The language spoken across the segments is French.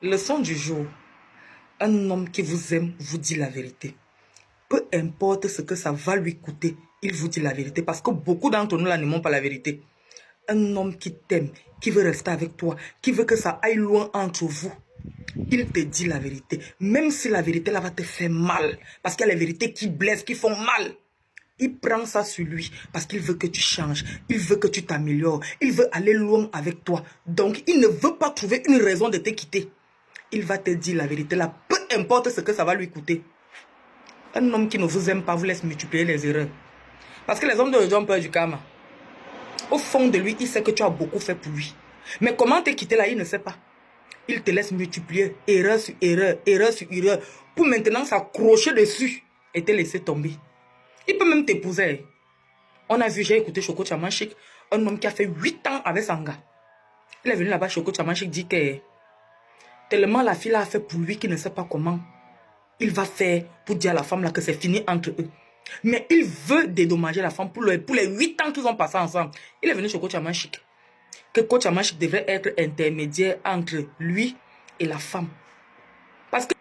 Leçon du jour. Un homme qui vous aime vous dit la vérité. Peu importe ce que ça va lui coûter, il vous dit la vérité. Parce que beaucoup d'entre nous là n'aimons pas la vérité. Un homme qui t'aime, qui veut rester avec toi, qui veut que ça aille loin entre vous, il te dit la vérité. Même si la vérité là va te faire mal. Parce qu'il y a les vérités qui blessent, qui font mal. Il prend ça sur lui parce qu'il veut que tu changes. Il veut que tu t'améliores. Il veut aller loin avec toi. Donc, il ne veut pas trouver une raison de te quitter. Il va te dire la vérité là, peu importe ce que ça va lui coûter. Un homme qui ne vous aime pas vous laisse multiplier les erreurs. Parce que les hommes d'aujourd'hui ont peur du karma. Au fond de lui, il sait que tu as beaucoup fait pour lui. Mais comment te quitter là, il ne sait pas. Il te laisse multiplier erreur sur erreur, erreur sur erreur, pour maintenant s'accrocher dessus et te laisser tomber. Il peut même t'épouser. On a vu, j'ai écouté Choco Chamanchik, un homme qui a fait 8 ans avec Sanga. Il est venu là-bas, Choco Chamanchik dit que tellement la fille a fait pour lui qu'il ne sait pas comment il va faire pour dire à la femme là que c'est fini entre eux. Mais il veut dédommager la femme pour les 8 ans qu'ils ont passé ensemble. Il est venu chez Coach Chamanchik. Que Coach Chamanchik devrait être intermédiaire entre lui et la femme. Parce que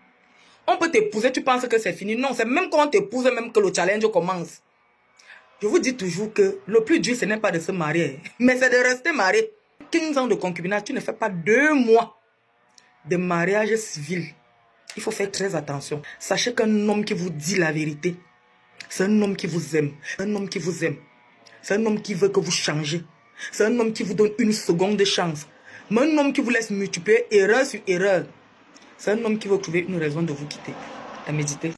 on peut t'épouser, tu penses que c'est fini. Non, c'est même quand on t'épouse, même que le challenge commence. Je vous dis toujours que le plus dur, ce n'est pas de se marier, mais c'est de rester marié. 15 ans de concubinage, tu ne fais pas 2 mois de mariage civil. Il faut faire très attention. Sachez qu'un homme qui vous dit la vérité, c'est un homme qui vous aime. Un homme qui vous aime. C'est un homme qui veut que vous changez. C'est un homme qui vous donne une seconde chance. Mais un homme qui vous laisse multiplier erreur sur erreur. C'est un homme qui veut trouver une raison de vous quitter. À méditer.